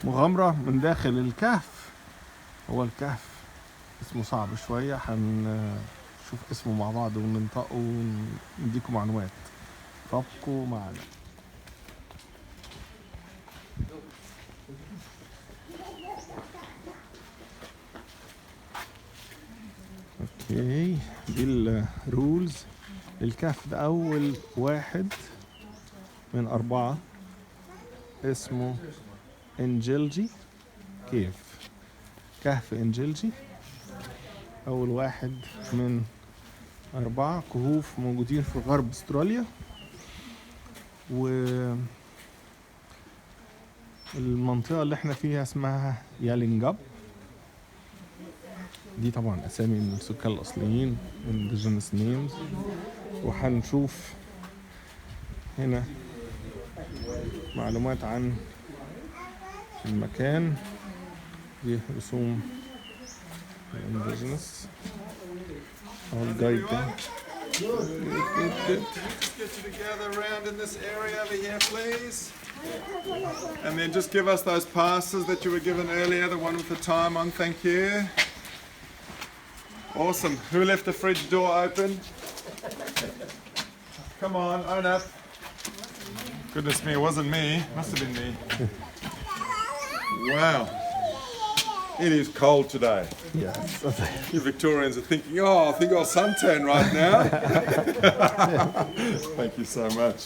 مغامرة من داخل الكهف. هو الكهف اسمه صعب شوية، هنشوف اسمه مع بعض وننطقه ونديكم معلومات، فابقوا معنا. اوكي، دي الرولز. الكهف ده اول واحد من 4 اسمه انجلجي كيف. كهف انجلجي اول واحد من 4 كهوف موجودين في غرب استراليا. والمنطقة اللي احنا فيها اسمها يالينجاب. دي طبعا اسامي من السكان الاصليين indigenous names. وهنشوف هنا معلومات عن المكان. دي رسوم indigenous او الجايد ده. Just get you together around in this area over here, please. And then just give us those passes that you were given earlier, the one with the time on, thank you. Awesome. Who left the fridge door open? Come on, own up. Goodness me, it wasn't me. Must have been me. Wow. It is cold today. Yes. You Victorians are thinking, oh, I think I'll suntan right now. Thank you so much.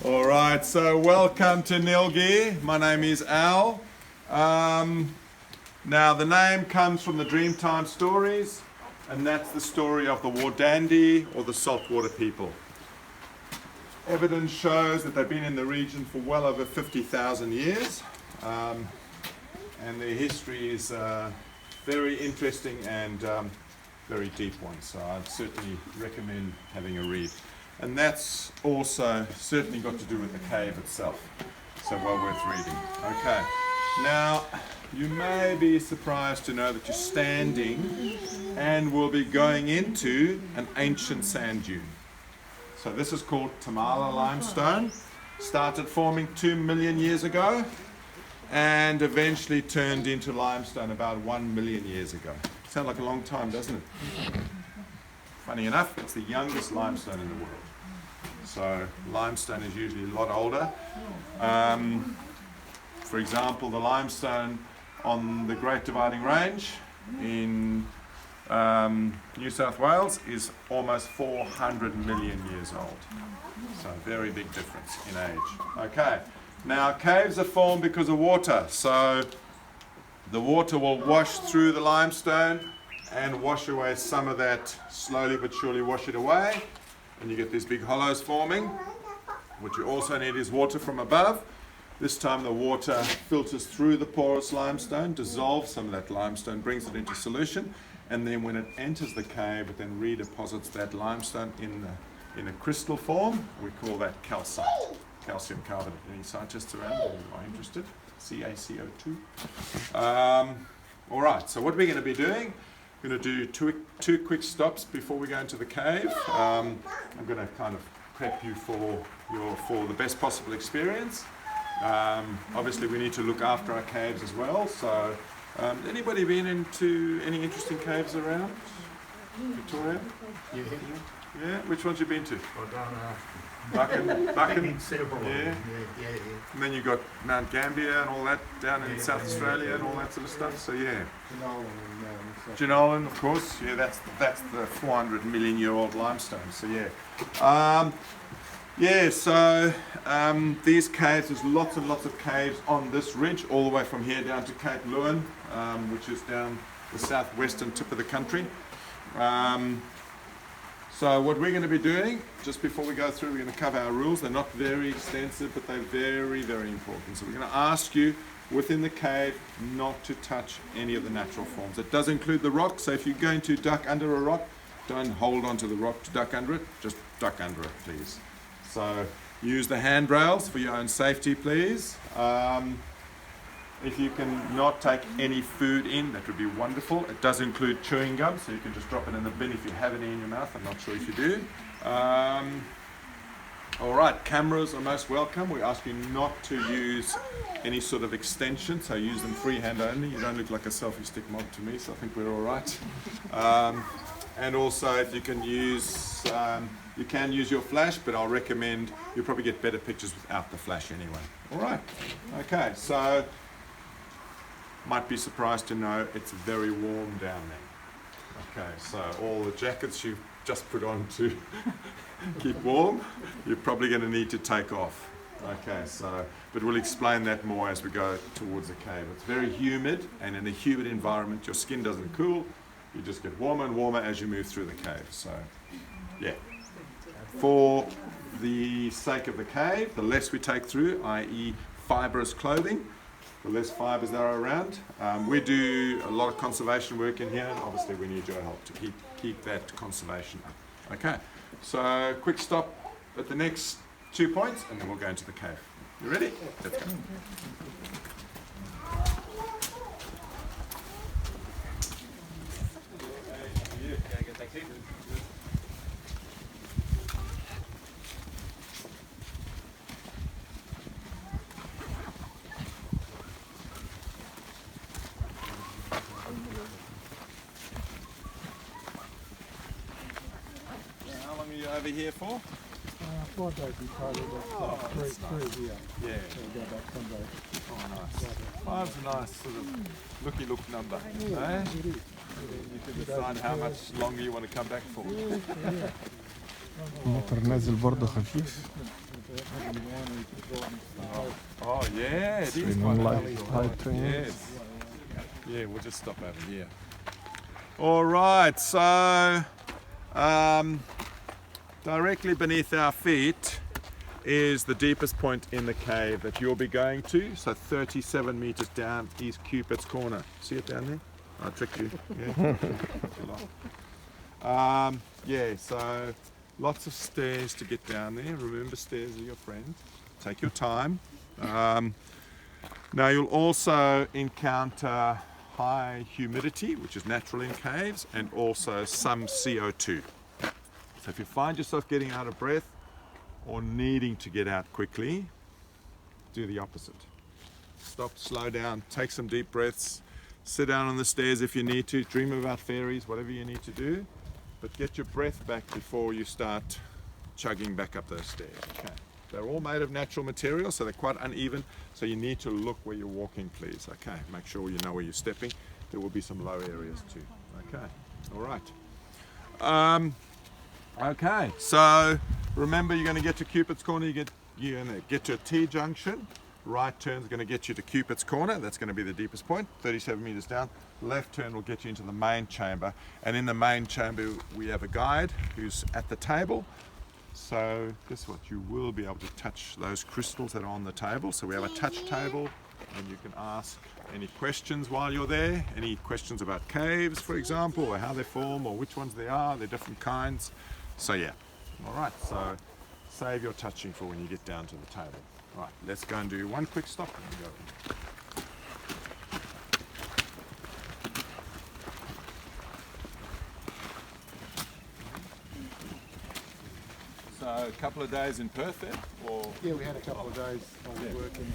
All right, so welcome to Nilgi. My name is Al. Now, the name comes from the Dreamtime stories, and that's the story of the Wardandi, or the saltwater people. Evidence shows that they've been in the region for well over 50,000 years. And their history is very interesting and very deep one, so I'd certainly recommend having a read. And that's also certainly got to do with the cave itself, so well worth reading. Okay, now you may be surprised to know that you're standing and will be going into an ancient sand dune. So this is called Tamala limestone, started forming 2 million years ago, and eventually turned into limestone about 1 million years ago. Sounds like a long time, doesn't it? Funny enough, it's the youngest limestone in the world. So limestone is usually a lot older. For example, the limestone on the Great Dividing Range in New South Wales is almost 400 million years old. So very big difference in age. Okay. Now, caves are formed because of water, so the water will wash through the limestone and wash away some of that, slowly but surely wash it away, and you get these big hollows forming. What you also need is water from above. This time the water filters through the porous limestone, dissolves some of that limestone, brings it into solution, and then when it enters the cave, it then redeposits that limestone in a crystal form. We call that calcite. Calcium carbonate. Any scientists around who are interested? CaCO2. All right, so what we're going to be doing, we're going to do two quick stops before we go into the cave. I'm going to kind of prep you for the best possible experience. Obviously, we need to look after our caves as well. So, anybody been into any interesting caves around Victoria? Yeah. Which ones you been to? Buchan, several. Yeah. And then you got Mount Gambier and all that down in South Australia and all that sort of stuff. So yeah. Jenolan, of course. Yeah, that's the 400 million year old limestone. So yeah. These caves, there's lots and lots of caves on this ridge, all the way from here down to Cape Lewin, which is down the southwestern tip of the country. So what we're going to be doing, just before we go through, we're going to cover our rules. They're not very extensive, but they're very, very important. So we're going to ask you, within the cave, not to touch any of the natural forms. It does include the rock, so if you're going to duck under a rock, don't hold onto the rock to duck under it, just duck under it, please. So use the handrails for your own safety, please. If you can not take any food in, that would be wonderful. It does include chewing gum, so you can just drop it in the bin if you have any in your mouth. I'm not sure if you do. All right, cameras are most welcome. We ask you not to use any sort of extension, so use them freehand only. You don't look like a selfie stick mod to me, so I think we're all right. And also, if you can use your flash, but I'll recommend you'll probably get better pictures without the flash anyway. All right. Okay, so might be surprised to know it's very warm down there. Okay, so all the jackets you've just put on to keep warm, you're probably going to need to take off. Okay, so, but we'll explain that more as we go towards the cave. It's very humid, and in a humid environment, your skin doesn't cool. You just get warmer and warmer as you move through the cave. So, yeah. For the sake of the cave, the less we take through, i.e. fibrous clothing, the less fibers there are around. We do a lot of conservation work in here, and obviously we need your help to keep that conservation up. Okay, so quick stop at the next 2 points, and then we'll go into the cave. You ready? Let's go. How long are you over here for? 4 days in total, but three here. Yeah. So we go back Sunday. Oh, nice. 5's a nice sort of looky-look number. Eh? You can decide how much longer you want to come back for. المطر نازل برضه خفيف. Oh, yeah, it is Swing quite light, unusual. light trains. Yes. Yeah, we'll just stop over here. All right, so directly beneath our feet is the deepest point in the cave that you'll be going to. So 37 meters down is Cupid's Corner. See it down there? I tricked you. Yeah. Yeah, so lots of stairs to get down there. Remember, stairs are your friend. Take your time. Now you'll also encounter high humidity, which is natural in caves, and also some CO2. So if you find yourself getting out of breath or needing to get out quickly, do the opposite. Stop, slow down, take some deep breaths, sit down on the stairs if you need to, dream about fairies, whatever you need to do, but get your breath back before you start chugging back up those stairs. Okay. They're all made of natural material, so they're quite uneven, so you need to look where you're walking, please. Okay, make sure you know where you're stepping. There will be some low areas too. Okay, all right. Okay, so remember, you're going to get to Cupid's Corner, you're going to get to a T-junction. Right turn is going to get you to Cupid's Corner. That's going to be the deepest point, 37 meters down. Left turn will get you into the main chamber. And in the main chamber, we have a guide who's at the table. So guess what? You will be able to touch those crystals that are on the table. So we have a touch table, and you can ask any questions while you're there. Any questions about caves, for example, or how they form, or which ones they are. They're different kinds. So yeah. All right. So save your touching for when you get down to the table. Right, let's go and do one quick stop and go. So a couple of days in Perth then, or? Yeah, we had a couple of days while we were working.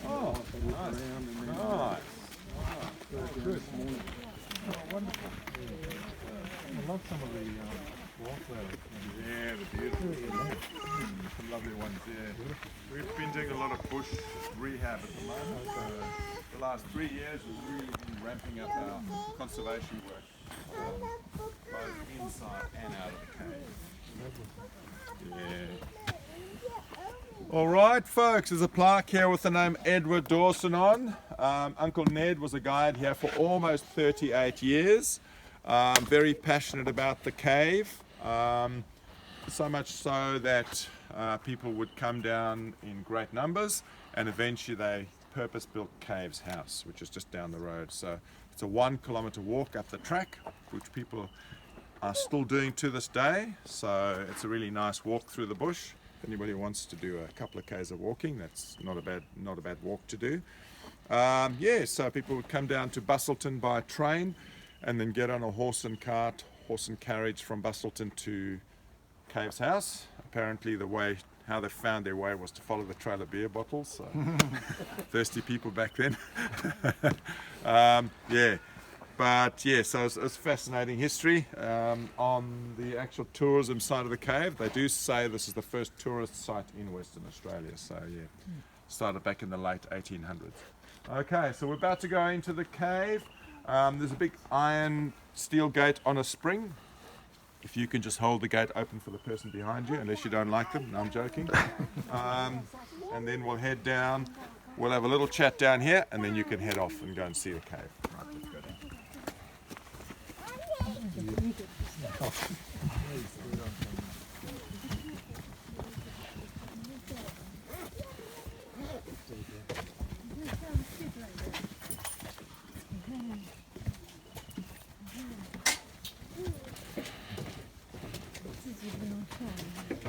Oh, Walked around and then nice. good morning. Oh, wonderful. I love some of the wallflowers. Yeah, the beautiful. Some lovely ones, yeah. We've been doing a lot of bush rehab at the moment. So the last 3 years we've really been ramping up our conservation work, both inside and out of the cave. Yeah. All right, folks, there's a plaque here with the name Edward Dawson on. Uncle Ned was a guide here for almost 38 years. Very passionate about the cave. So much so that people would come down in great numbers, and eventually they purpose-built Caves House, which is just down the road. So it's a 1 kilometre walk up the track, which people are still doing to this day. So it's a really nice walk through the bush. If anybody wants to do a couple of k's of walking, that's not a bad walk to do. Yeah, so people would come down to Busselton by train, and then get on a horse and carriage from Busselton to Caves House. Apparently the way how they found their way was to follow the trail of beer bottles. So thirsty people back then. Yeah. But yeah, so it's fascinating history. On the actual tourism side of the cave, they do say this is the first tourist site in Western Australia. So yeah, started back in the late 1800s. Okay, so we're about to go into the cave. There's a big iron steel gate on a spring. If you can just hold the gate open for the person behind you, unless you don't like them. No, I'm joking. And then we'll head down. We'll have a little chat down here, and then you can head off and go and see the cave. Right, let's go down.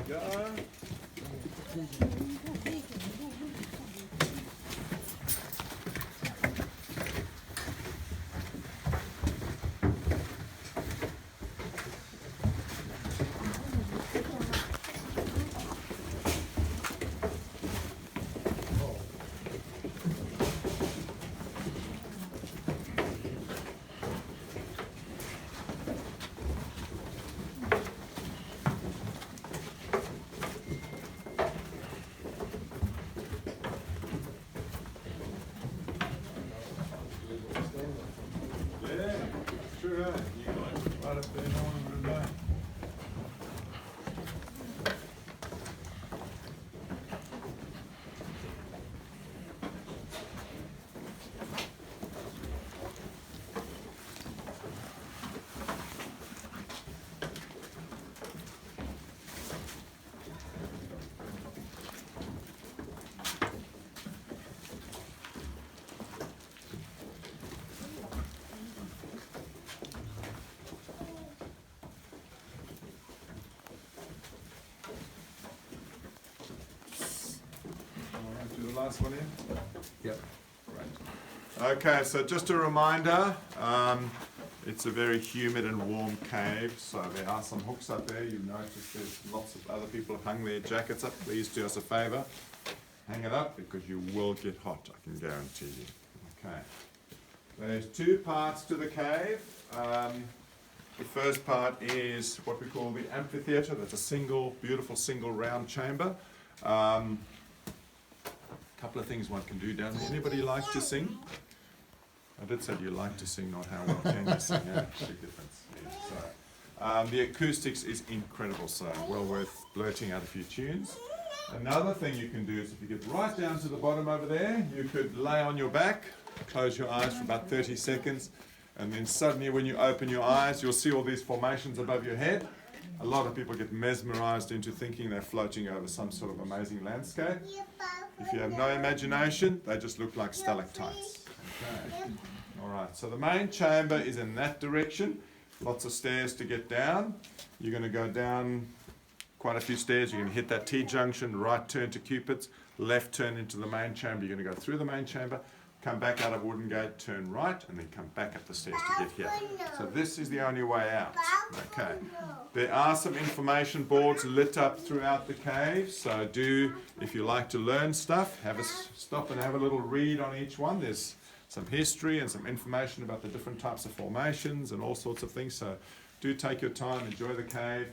Go. Yeah, sure. You guys right up there, no one would have known. Do the last one in? Yep. Right. Okay, so just a reminder, it's a very humid and warm cave, so there are some hooks up there. You've noticed there's lots of other people have hung their jackets up. Please do us a favour, hang it up because you will get hot, I can guarantee you. Okay. There's two parts to the cave. The first part is what we call the amphitheatre. That's a single, beautiful single round chamber. Couple of things one can do down there. Anybody like to sing? I did say you like to sing, not how well can you sing. Yeah, big difference. Yeah, so, the acoustics is incredible, so well worth blurting out a few tunes. Another thing you can do is if you get right down to the bottom over there, you could lay on your back, close your eyes for about 30 seconds, and then suddenly when you open your eyes, you'll see all these formations above your head. A lot of people get mesmerized into thinking they're floating over some sort of amazing landscape. If you have no imagination, they just look like stalactites. Okay. All right, so the main chamber is in that direction. Lots of stairs to get down. You're going to go down quite a few stairs. You're going to hit that T-junction, right turn to Cupid's, left turn into the main chamber. You're going to go through the main chamber, come back out of Wooden Gate, turn right, and then come back up the stairs to get here. So this is the only way out. Okay. There are some information boards lit up throughout the cave, so do, if you like to learn stuff, have a stop and have a little read on each one. There's some history and some information about the different types of formations and all sorts of things, so do take your time, enjoy the cave,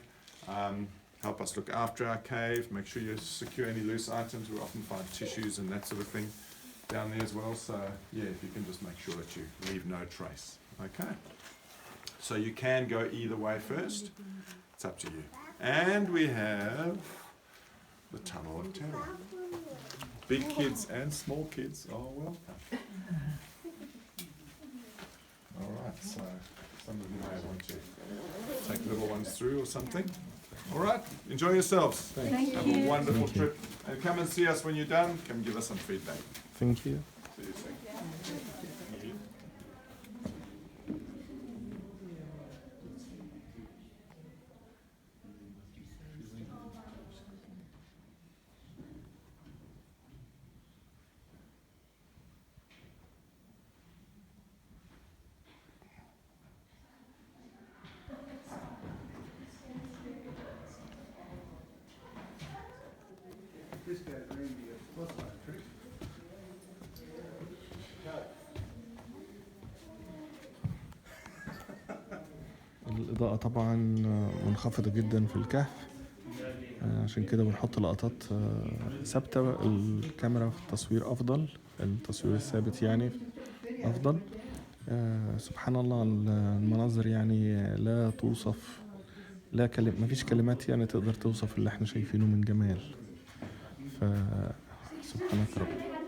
help us look after our cave, make sure you secure any loose items. We often find tissues and that sort of thing down there as well, so yeah, if you can just make sure that you leave no trace. Okay, so you can go either way first, it's up to you. And we have the Tunnel of Terror. Big kids and small kids are welcome. Alright, so some of you may want to take little ones through or something. Alright, enjoy yourselves. Thanks. Have a wonderful trip. And come and see us when you're done, come give us some feedback. Thank you. See you soon. الإضاءة طبعا منخفضة جدا في الكهف، عشان كده بنحط لقطات ثابتة. الكاميرا في التصوير أفضل، التصوير الثابت يعني أفضل. سبحان الله المناظر يعني لا توصف، مفيش كلمات يعني تقدر توصف اللي احنا شايفينه من جمال. فسبحانك رب.